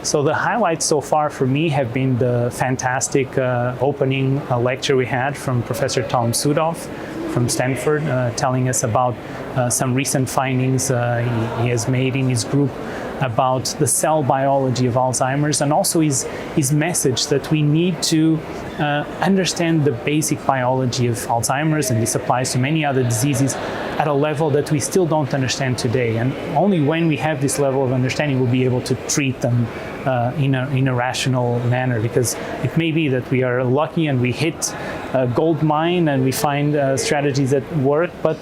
So the highlights so far for me have been the fantastic opening lecture we had from Professor Tom Südhof from Stanford, telling us about some recent findings he has made in his group about the cell biology of Alzheimer's, and also his message that we need to understand the basic biology of Alzheimer's, and this applies to many other diseases, at a level that we still don't understand today. And only when we have this level of understanding we'll be able to treat them in a rational manner, because it may be that we are lucky and we hit a gold mine and we find strategies that work, but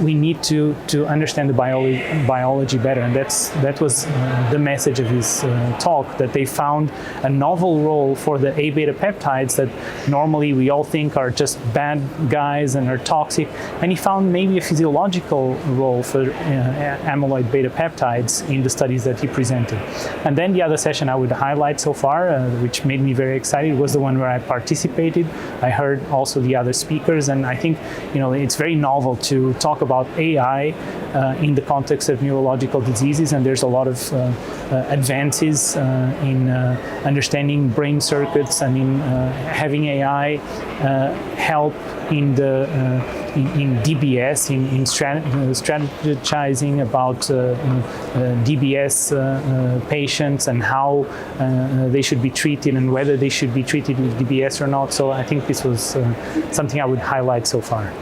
we need to understand the biology better, and that was the message of his talk, that they found a novel role for the Aβ peptides that normally we all think are just bad guys and are toxic, and he found maybe a physiological role for amyloid beta peptides in the studies that he presented. And then the other session I would highlight so far, which made me very excited, was the one where I participated. I heard also the other speakers, and I think it's very novel to talk about AI in the context of neurological diseases, and there's a lot of advances in understanding brain circuits and in having AI help in DBS, in strategizing about DBS patients and how they should be treated and whether they should be treated with DBS or not. So I think this was something I would highlight so far.